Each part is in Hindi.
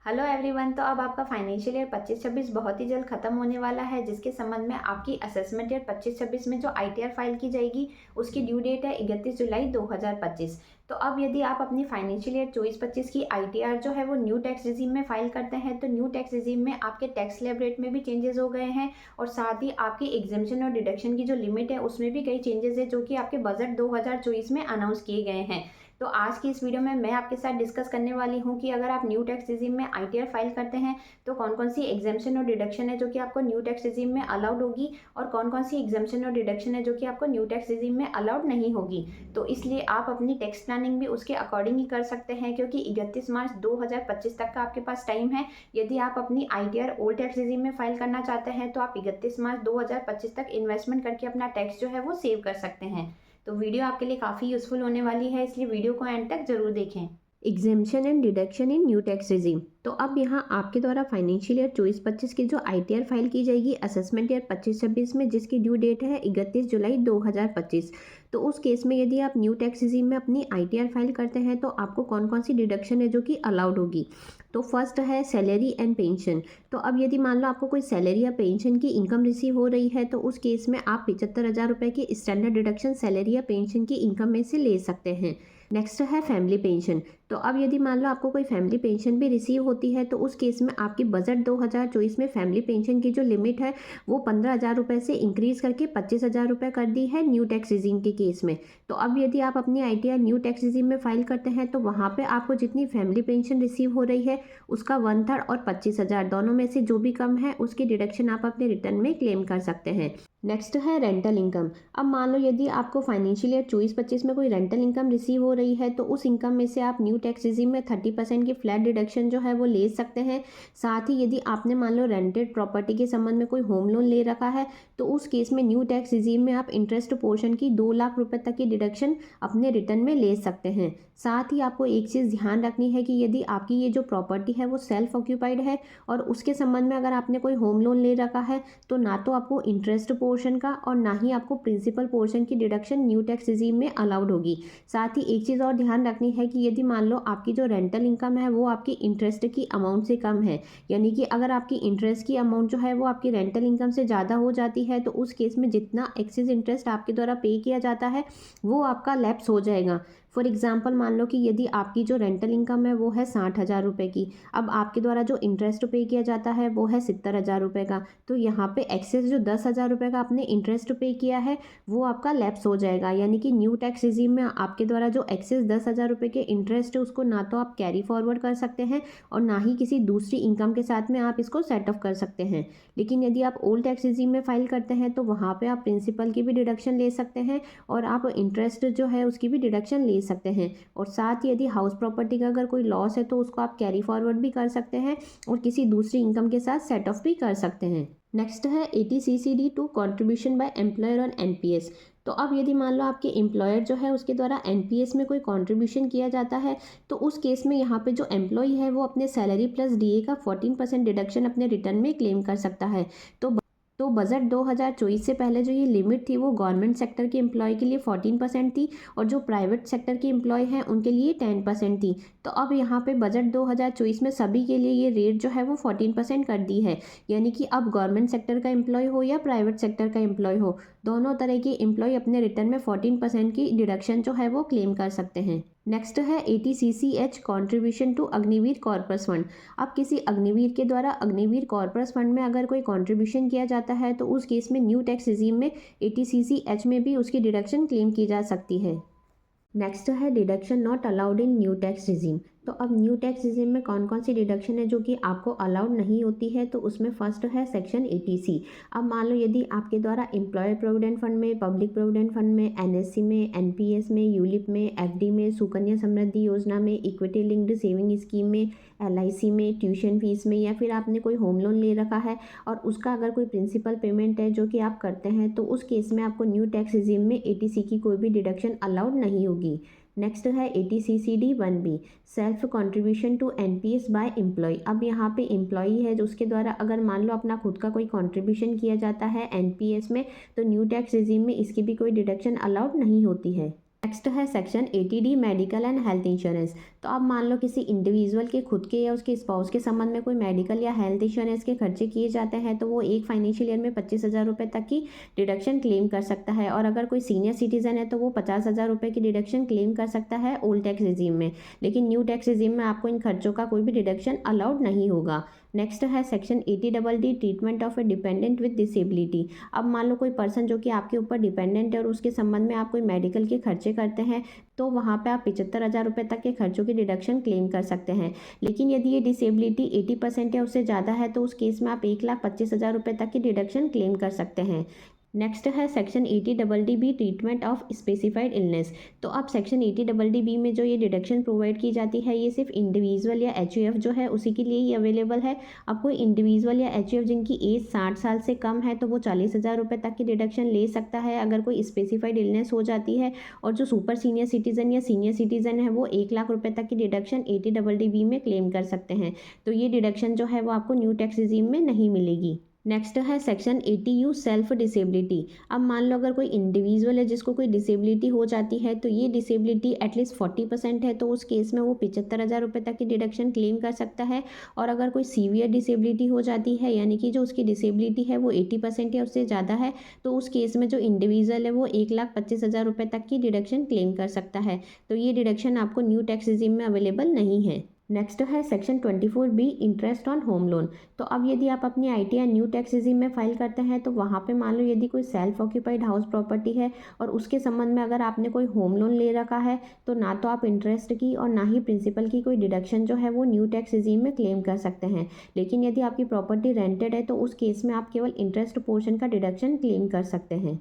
Hello everyone. तो अब आपका फाइनेंशियल ईयर 25-26 बहुत ही जल्द खत्म होने वाला है, जिसके संबंध में आपकी असेसमेंट ईयर 25-26 में जो आईटीआर फाइल की जाएगी उसकी ड्यू डेट है 31 जुलाई 2025। तो अब यदि आप अपनी फाइनेंशियल ईयर 24-25 की आईटीआर जो है वो न्यू टैक्स रिजीम में फाइल करते हैं, तो न्यू टैक्स रिजीम में आपके टैक्स स्लैब रेट में भी चेंजेस हो गए हैं और साथ ही आपकी एग्जेम्पशन और डिडक्शन की जो लिमिट है उसमें भी कई चेंजेस है, जो कि आपके बजट 2024 में अनाउंस किए गए हैं। तो आज की इस वीडियो में मैं आपके साथ डिस्कस करने वाली हूं कि अगर आप न्यू टैक्स रिजीम में आईटीआर फाइल करते हैं तो कौन कौन सी एग्जेम्पशन और डिडक्शन है जो कि आपको न्यू टैक्स रिजीम में अलाउड होगी और कौन कौन सी एग्जेम्पशन और डिडक्शन है जो कि आपको न्यू टैक्स रिजीम में अलाउड नहीं होगी। तो इसलिए आप अपनी टैक्स प्लानिंग भी उसके अकॉर्डिंग ही कर सकते हैं, क्योंकि 31 मार्च 2025 तक का आपके पास टाइम है। यदि आप अपनी आईटीआर ओल्ड टैक्स रिजीम में फाइल करना चाहते हैं तो आप 31 मार्च 2025 तक इन्वेस्टमेंट करके अपना टैक्स जो है वो सेव कर सकते हैं। तो वीडियो आपके लिए काफ़ी यूजफुल होने वाली है, इसलिए वीडियो को एंड तक जरूर देखें। Exemption and deduction in new tax regime. तो अब यहाँ आपके द्वारा फाइनेंशियल ईयर 24-25 की जो आईटीआर फाइल की जाएगी असेसमेंट ईयर 25-26 में, जिसकी ड्यू डेट है 31 जुलाई 2025। तो उस केस में यदि आप न्यू टैक्स रिजीम में अपनी आईटीआर फाइल करते हैं तो आपको कौन कौन सी डिडक्शन है जो कि अलाउड होगी। तो फर्स्ट है सैलरी एंड पेंशन। तो अब यदि मान लो आपको कोई सैलरी या पेंशन की इनकम रिसीव हो रही है तो उस केस में आप 75,000 रुपये की स्टैंडर्ड डिडक्शन सैलरी या पेंशन की इनकम में से ले सकते हैं। नेक्स्ट है फैमिली पेंशन। तो अब यदि मान लो आपको कोई फैमिली पेंशन भी रिसीव होती है तो उस केस में आपकी बजट 2024 में फैमिली पेंशन की जो लिमिट है वो 15,000 रुपये से इंक्रीज करके 25,000 रुपये कर दी है न्यू टैक्स रिजीम के केस में। तो अब यदि आप अपनी आईटीआर न्यू टैक्स रिजीम में फाइल करते हैं तो वहाँ पे आपको जितनी फैमिली पेंशन रिसीव हो रही है उसका 1/3 और 25,000 दोनों में से जो भी कम है उसकी डिडक्शन आप अपने रिटर्न में क्लेम कर सकते हैं। नेक्स्ट है रेंटल इनकम। अब मान लो यदि आपको फाइनेंशियल ईयर 24-25 में कोई रेंटल इनकम रिसीव हो रही है तो उस इनकम में से आप न्यू टैक्स रिजीम में 30% की फ्लैट डिडक्शन जो है वो ले सकते हैं। साथ ही यदि आपने मान लो रेंटेड प्रॉपर्टी के संबंध में कोई होम लोन ले रखा है तो उस केस में न्यू टैक्स रिजीम में आप इंटरेस्ट पोर्शन की 2 लाख रुपए तक की डिडक्शन अपने रिटर्न में ले सकते हैं। साथ ही आपको एक चीज़ ध्यान रखनी है कि यदि आपकी ये जो प्रॉपर्टी है वो सेल्फ ऑक्यूपाइड है और उसके संबंध में अगर आपने कोई होम लोन ले रखा है तो ना तो आपको इंटरेस्ट पोर्शन का और ना ही आपको प्रिंसिपल पोर्शन की डिडक्शन न्यू टैक्स रिजीम में अलाउड होगी। साथ ही एक चीज़ और ध्यान रखनी है कि यदि मान लो आपकी जो रेंटल इनकम है वो आपकी इंटरेस्ट की अमाउंट से कम है, यानी कि अगर आपकी इंटरेस्ट की अमाउंट जो है वो आपकी रेंटल इनकम से ज़्यादा हो जाती है तो उस केस में जितना एक्सेस इंटरेस्ट आपके द्वारा पे किया जाता है वो आपका लैप्स हो जाएगा। फॉर एग्जाम्पल मान लो कि यदि आपकी जो रेंटल इनकम है वो है 60,000 रुपये की, अब आपके द्वारा जो इंटरेस्ट पे किया जाता है वो है 70,000 रुपये का, तो यहाँ पे एक्सेस जो 10,000 रुपये का आपने इंटरेस्ट पे किया है वो आपका लैप्स हो जाएगा। यानी कि न्यू टैक्स रिजीम में आपके द्वारा जो एक्सेस 10,000 रुपये के इंटरेस्ट है उसको ना तो आप कैरी फॉरवर्ड कर सकते हैं और ना ही किसी दूसरी इनकम के साथ में आप इसको सेट ऑफ कर सकते हैं। लेकिन यदि आप ओल्ड टैक्स रिजीम में फाइल करते हैं तो वहाँ पर आप प्रिंसिपल की भी डिडक्शन ले सकते हैं और आप इंटरेस्ट जो है उसकी भी डिडक्शन ले सकते हैं। और साथ ही यदि हाउस प्रॉपर्टी का अगर कोई लॉस है तो उसको आप कैरी फॉरवर्ड भी कर सकते हैं और किसी दूसरी इनकम के साथ सेट ऑफ भी कर सकते हैं। नेक्स्ट है 80CCD two contribution by employer on NPS. तो अब यदि मान लो आपके एम्प्लॉयर जो है उसके द्वारा एनपीएस में कोई कंट्रीब्यूशन किया जाता है तो उस केस में यहाँ पे जो एम्प्लॉय है वो अपने सैलरी प्लस डीए का 14% डिडक्शन अपने रिटर्न में क्लेम कर सकता है। तो बजट 2024 से पहले जो ये लिमिट थी वो गवर्नमेंट सेक्टर के एम्प्लॉय के लिए 14% थी और जो प्राइवेट सेक्टर के एम्प्लॉय हैं उनके लिए 10% थी। तो अब यहाँ पे बजट 2024 में सभी के लिए ये रेट जो है वो 14% कर दी है। यानी कि अब गवर्नमेंट सेक्टर का एम्प्लॉय हो या प्राइवेट सेक्टर का एम्प्लॉय हो, दोनों तरह के एम्प्लॉय अपने रिटर्न में 14% की डिडक्शन जो है वो क्लेम कर सकते हैं। नेक्स्ट है 80CCH contribution to Agniveer corpus fund. अब किसी अग्निवीर के द्वारा अग्निवीर कॉर्पस फंड में अगर कोई कंट्रीब्यूशन किया जाता है तो उस केस में न्यू टैक्स रिजीम में 80CCH में भी उसकी डिडक्शन क्लेम की जा सकती है। नेक्स्ट है deduction not allowed in new tax regime. तो अब न्यू टैक्स रिजीम में कौन कौन सी डिडक्शन है जो कि आपको अलाउड नहीं होती है, तो उसमें फर्स्ट है सेक्शन 80C। अब मान लो यदि आपके द्वारा एम्प्लॉयर प्रोविडेंट फंड में, पब्लिक प्रोविडेंट फंड में, एनएससी में, एनपीएस में, यूलिप में, एफडी में, सुकन्या समृद्धि योजना में, इक्विटी लिंक्ड सेविंग स्कीम में, एलआईसी में, ट्यूशन फीस में, या फिर आपने कोई होम लोन ले रखा है और उसका अगर कोई प्रिंसिपल पेमेंट है जो कि आप करते हैं तो उस केस में आपको न्यू टैक्स रिजीम में 80C की कोई भी डिडक्शन अलाउड नहीं होगी। नेक्स्ट है 80CCD 1B self contribution to NPS by employ. अब यहाँ पे एम्प्लॉई है जो उसके द्वारा अगर मान लो अपना खुद का कोई कंट्रीब्यूशन किया जाता है एनपीएस में तो न्यू टैक्स रिजीम में इसकी भी कोई डिडक्शन अलाउड नहीं होती है। नेक्स्ट है section 80D medical and health insurance. तो अब मान लो किसी इंडिविजुअल के खुद के या उसके स्पाउस के संबंध में कोई मेडिकल या हेल्थ इंश्योरेंस के खर्चे किए जाते हैं तो वो एक फाइनेंशियल ईयर में 25,000 रुपये तक की डिडक्शन क्लेम कर सकता है। और अगर कोई सीनियर सिटीजन है तो वो 50,000 रुपये की डिडक्शन क्लेम कर सकता है ओल्ड टैक्स रिजीम में। लेकिन न्यू टैक्स रिजीम में आपको इन खर्चों का कोई भी डिडक्शन अलाउड नहीं होगा। नेक्स्ट है section 80DD treatment of A dependent with disability. अब मान लो कोई पर्सन जो कि आपके ऊपर डिपेंडेंट है और उसके संबंध में आप कोई मेडिकल के खर्चे करते हैं तो वहाँ पे आप 75,000 रुपये तक के खर्चों की डिडक्शन क्लेम कर सकते हैं। लेकिन यदि ये डिसेबिलिटी 80% या उससे ज़्यादा है तो उस केस में आप 1,25,000 रुपये तक की डिडक्शन क्लेम कर सकते हैं। नेक्स्ट है section 80DD treatment of specified illness. तो अब सेक्शन 80DD में जो ये डिडक्शन प्रोवाइड की जाती है ये सिर्फ इंडिविजुअल या एचयूएफ जो है उसी के लिए ही अवेलेबल है। अब कोई इंडिविजुअल या एचयूएफ जिनकी एज 60 साल से कम है तो वो 40,000 रुपये तक की डिडक्शन ले सकता है अगर कोई स्पेसिफाइड इलनेस हो जाती है। और जो सुपर सीनियर सिटीज़न या सीनियर सिटीज़न है वो 1,00,000 रुपये तक की डिडक्शन 80DD में क्लेम कर सकते हैं। तो ये डिडक्शन जो है वो आपको न्यू टैक्स रिजीम में नहीं मिलेगी। नेक्स्ट है सेक्शन 80U सेल्फ डिसेबिलिटी। अब मान लो अगर कोई इंडिविजुअल है जिसको कोई डिसेबिलिटी हो जाती है तो ये डिसेबिलिटी एटलीस्ट 40% है तो उस केस में वो 75,000 रुपये तक की डिडक्शन क्लेम कर सकता है। और अगर कोई सीवियर डिसेबिलिटी हो जाती है यानी कि जो उसकी डिसेबिलिटी है वो 80% या उससे ज़्यादा है तो उस केस में जो इंडिविजुअल है वो 1,25,000 रुपये तक की डिडक्शन क्लेम कर सकता है। तो ये डिडक्शन आपको न्यू टैक्स रिजीम में अवेलेबल नहीं है। नेक्स्ट है section 24B interest on home loan. तो अब यदि आप अपनी ITR न्यू टैक्स रिजीम में फाइल करते हैं तो वहाँ पे मान लो यदि कोई सेल्फ ऑक्यूपाइड हाउस प्रॉपर्टी है और उसके संबंध में अगर आपने कोई होम लोन ले रखा है तो ना तो आप इंटरेस्ट की और ना ही प्रिंसिपल की कोई डिडक्शन जो है वो न्यू टैक्स रिजीम में क्लेम कर सकते हैं। लेकिन यदि आपकी प्रॉपर्टी रेंटेड है तो उस केस में आप केवल इंटरेस्ट पोर्शन का डिडक्शन क्लेम कर सकते हैं।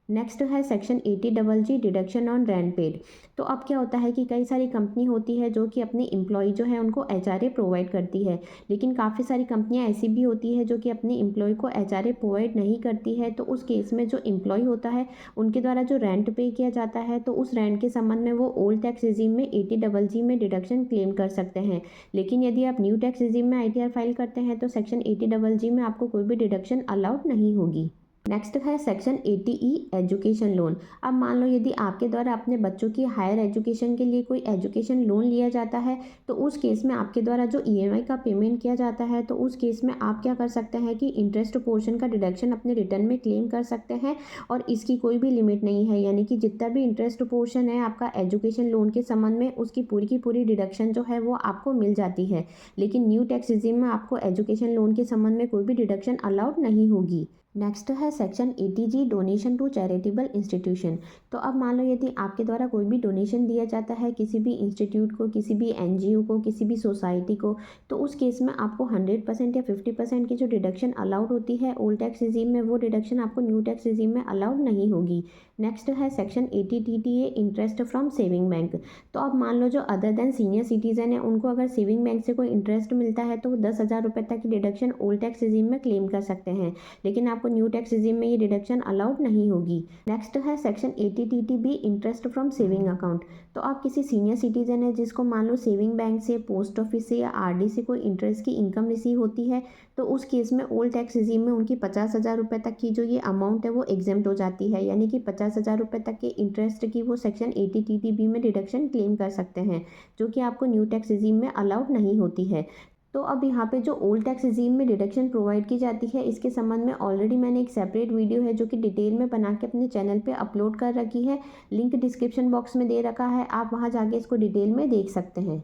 नेक्स्ट है section 80GG deduction on rent paid. तो अब क्या होता है कि कई सारी कंपनी होती है जो कि अपने एम्प्लॉय जो है उनको HRA प्रोवाइड करती है। लेकिन काफ़ी सारी कंपनियां ऐसी भी होती है जो कि अपने एम्प्लॉय को HRA प्रोवाइड नहीं करती है। तो उस केस में जो एम्प्लॉय होता है उनके द्वारा जो रेंट पे किया जाता है तो उस रेंट के संबंध में वो ओल्ड टैक्स रिजीम में 80GG में डिडक्शन क्लेम कर सकते हैं। लेकिन यदि आप न्यू टैक्स रिजीम में ITR फाइल करते हैं तो सेक्शन 80GG में आपको कोई भी डिडक्शन अलाउड नहीं होगी। नेक्स्ट है सेक्शन 80E एजुकेशन लोन। अब मान लो यदि आपके द्वारा अपने बच्चों की हायर एजुकेशन के लिए कोई एजुकेशन लोन लिया जाता है तो उस केस में आपके द्वारा जो EMI का पेमेंट किया जाता है तो उस केस में आप क्या कर सकते हैं कि इंटरेस्ट पोर्शन का डिडक्शन अपने रिटर्न में क्लेम कर सकते हैं। और इसकी कोई भी लिमिट नहीं है यानी कि जितना भी इंटरेस्ट पोर्शन है आपका एजुकेशन लोन के संबंध में उसकी पूरी की पूरी डिडक्शन जो है वो आपको मिल जाती है। लेकिन न्यू टैक्स रिजीम में आपको एजुकेशन लोन के संबंध में कोई भी डिडक्शन अलाउड नहीं होगी। नेक्स्ट है section 80G donation to charitable institution. तो अब मान लो यदि आपके द्वारा कोई भी डोनेशन दिया जाता है किसी भी इंस्टीट्यूट को, किसी भी NGO को, किसी भी सोसाइटी को, तो उस केस में आपको 100% या 50% की जो डिडक्शन अलाउड होती है ओल्ड टैक्स रिजीम में वो डिडक्शन आपको न्यू टैक्स रिजीम में अलाउड नहीं होगी। नेक्स्ट है section 80TTA interest from saving bank. तो अब मान लो जो अदर देन सीनियर सिटीजन है उनको अगर सेविंग बैंक से कोई इंटरेस्ट मिलता है तो वो 10,000 रुपये तक की डिडक्शन ओल्ड टैक्स रिजीम में क्लेम कर सकते हैं। लेकिन आपको न्यू टैक्स रिजीम में ये डिडक्शन अलाउड नहीं होगी। नेक्स्ट है section 80TTB interest from saving account. तो आप किसी सीनियर सिटीजन है जिसको मान लो सेविंग बैंक से, पोस्ट ऑफिस से या RD से कोई इंटरेस्ट की इनकम रिसीव होती है तो उस केस में ओल्ड टैक्स रिजीम में उनकी 50,000 रुपये तक की जो ये अमाउंट है वो एग्जेम्प्ट हो जाती है। यानी कि 50,000 रुपये तक के इंटरेस्ट की वो सेक्शन 80TTB में डिडक्शन क्लेम कर सकते हैं जो कि आपको न्यू टैक्स रिजीम में अलाउड नहीं होती है। तो अब यहाँ पे जो ओल्ड टैक्स रिजीम में डिडक्शन प्रोवाइड की जाती है इसके संबंध में ऑलरेडी मैंने एक सेपरेट वीडियो है जो कि डिटेल में बना के अपने चैनल पे अपलोड कर रखी है। लिंक डिस्क्रिप्शन बॉक्स में दे रखा है, आप वहाँ जाके इसको डिटेल में देख सकते हैं।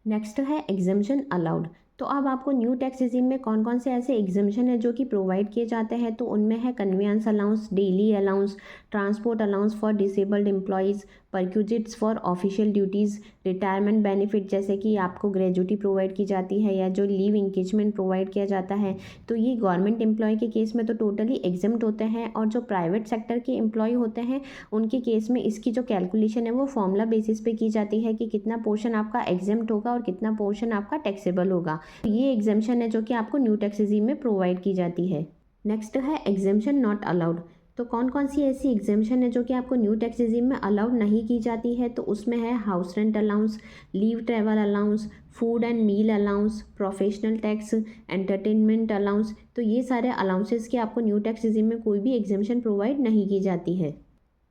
नेक्स्ट है एग्जम्पशन अलाउड। तो अब आपको न्यू टैक्स रिजीम में कौन कौन से ऐसे एग्जम्पशन है जो कि प्रोवाइड किए जाते हैं तो उनमें है convince allowance, daily allowance, transport allowance for disabled employees, perquisites for official duties, retirement benefit जैसे कि आपको ग्रेजुटी प्रोवाइड की जाती है या जो लीव इंगेजमेंट प्रोवाइड किया जाता है। तो ये गवर्नमेंट एम्प्लॉय के केस में तो टोटली एग्जम्प्ट होते हैं और जो प्राइवेट सेक्टर के एम्प्लॉय होते हैं उनके केस में इसकी जो कैलकुलेशन है वो फॉर्मूला बेसिस पे की जाती है कि कितना पोर्शन आपका एग्जम्प्ट होगा और कितना पोर्शन आपका टैक्सेबल होगा। ये एग्जम्पशन है जो कि आपको न्यू टैक्स रिजीम में प्रोवाइड की जाती है। नेक्स्ट है एग्जम्पशन नॉट अलाउड। तो कौन कौन सी ऐसी एग्जम्पशन है जो कि आपको न्यू टैक्स रिजीम में अलाउड नहीं की जाती है तो उसमें है house rent allowance, leave travel allowance, food and meal allowance, professional tax, entertainment allowance. तो ये सारे अलाउंसेस के आपको न्यू टैक्स रिजीम में कोई भी एग्जम्पशन प्रोवाइड नहीं की जाती है।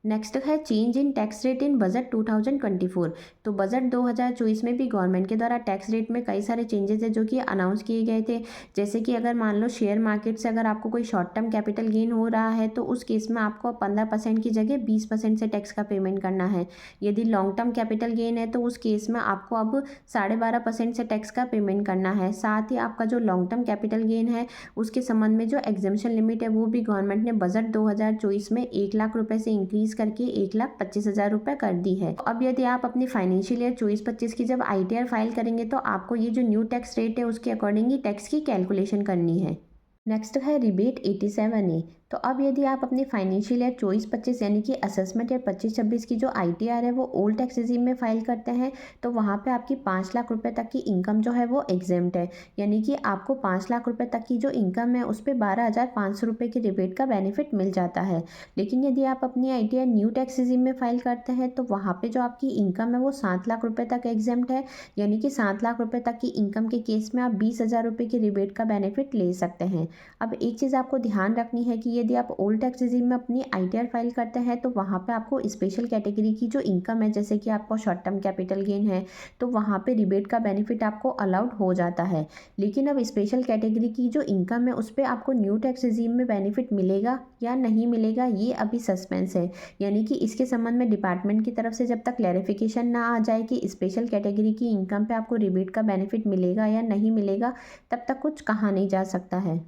नेक्स्ट है change in tax rate in budget 2024। तो बजट 2024 में भी गवर्नमेंट के द्वारा टैक्स रेट में कई सारे चेंजेस है जो कि अनाउंस किए गए थे। जैसे कि अगर मान लो शेयर मार्केट से अगर आपको कोई शॉर्ट टर्म कैपिटल गेन हो रहा है तो उस केस में आपको 15% की जगह 20% से टैक्स का पेमेंट करना है। यदि लॉन्ग टर्म कैपिटल गेन है तो उस केस में आपको अब 12.5% से टैक्स का पेमेंट करना है। साथ ही आपका जो लॉन्ग टर्म कैपिटल गेन है उसके संबंध में जो एग्जेम्पशन लिमिट है वो भी गवर्नमेंट ने बजट 2024 में 1 लाख रुपए से इंक्रीज करके 1,25,000 रुपये कर दी है। अब यदि आप अपनी फाइनेंशियल ईयर 24-25 की जब ITR फाइल करेंगे तो आपको ये जो न्यू टैक्स रेट है उसके अकॉर्डिंग ही टैक्स की कैलकुलेशन करनी है। नेक्स्ट है रिबेट 87A। तो अब यदि आप अपनी फाइनेंशियल ईयर 24-25 यानी कि असेसमेंट ईयर 25-26 की जो ITR है वो ओल्ड टैक्स रिजीम में फाइल करते हैं तो वहाँ पे आपकी 5 लाख रुपए तक की इनकम जो है वो एग्जेम्प्ट है। यानी कि आपको 5 लाख रुपए तक की जो इनकम है उस पर 12,500 रुपये की रिबेट का बेनिफिट मिल जाता है। लेकिन यदि आप अपनी ITR न्यू टैक्स रिजीम में फाइल करते हैं तो वहाँ पर जो आपकी इनकम है वो 7 लाख रुपये तक एग्जेम्प्ट है। यानी कि 7 लाख रुपये तक की इनकम के केस में आप 20,000 रुपये की रिबेट का बेनिफिट ले सकते हैं। अब एक चीज़ आपको ध्यान रखनी है कि यदि आप ओल्ड टैक्स रिजीम में अपनी ITR फाइल करते हैं तो वहाँ पे आपको स्पेशल कैटेगरी की जो इनकम है जैसे कि आपको शॉर्ट टर्म कैपिटल गेन है तो वहाँ पे रिबेट का बेनिफिट आपको अलाउड हो जाता है। लेकिन अब स्पेशल कैटेगरी की जो इनकम है उस पर आपको न्यू टैक्स रिजीम में बेनिफिट मिलेगा या नहीं मिलेगा ये अभी सस्पेंस है। यानी कि इसके संबंध में डिपार्टमेंट की तरफ से जब तक क्लैरिफिकेशन ना आ जाए कि स्पेशल कैटेगरी की इनकम पे आपको रिबेट का बेनिफिट मिलेगा या नहीं मिलेगा तब तक कुछ कहा नहीं जा सकता है।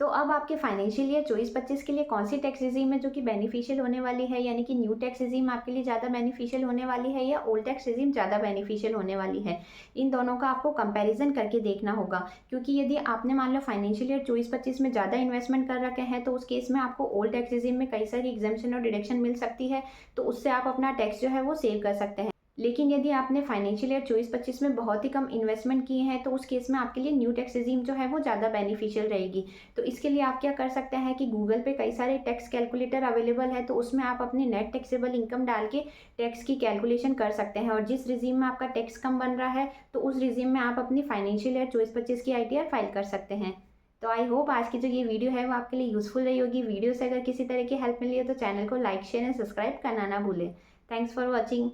तो अब आपके फाइनेंशियल ईयर 24-25 के लिए कौन सी टैक्स रिजीम है जो कि बेनिफिशियल होने वाली है, यानी कि न्यू टैक्स रिजीम आपके लिए ज़्यादा बेनिफिशियल होने वाली है या ओल्ड टैक्स रिजीम ज़्यादा बेनिफिशियल होने वाली है। इन दोनों का आपको कंपैरिजन करके देखना होगा, क्योंकि यदि आपने मान लो फाइनेंशियल ईयर 24-25 में ज़्यादा इन्वेस्टमेंट कर रखे हैं तो उस केस में आपको ओल्ड टैक्स रिजीम में कई सारी एग्जेम्पशन और डिडक्शन मिल सकती है, तो उससे आप अपना टैक्स जो है वो सेव कर सकते हैं। लेकिन यदि आपने फाइनेंशियल ईयर 24-25 में बहुत ही कम इन्वेस्टमेंट किए हैं तो उस केस में आपके लिए न्यू टैक्स रिजीम जो है वो ज़्यादा बेनिफिशियल रहेगी। तो इसके लिए आप क्या कर सकते हैं कि गूगल पे कई सारे टैक्स कैलकुलेटर अवेलेबल है, तो उसमें आप अपनी नेट टैक्सेबल इनकम डाल के टैक्स की कैलकुलेशन कर सकते हैं और जिस रिजीम में आपका टैक्स कम बन रहा है तो उस रिजीम में आप अपनी फाइनेंशियल ईयर 24-25 की ITR फाइल कर सकते हैं। तो आई होप आज की जो ये वीडियो है वो आपके लिए यूजफुल रही होगी। वीडियो से अगर किसी तरह की हेल्प मिली है तो चैनल को लाइक शेयर एंड सब्सक्राइब करना ना भूलें। Thanks for watching.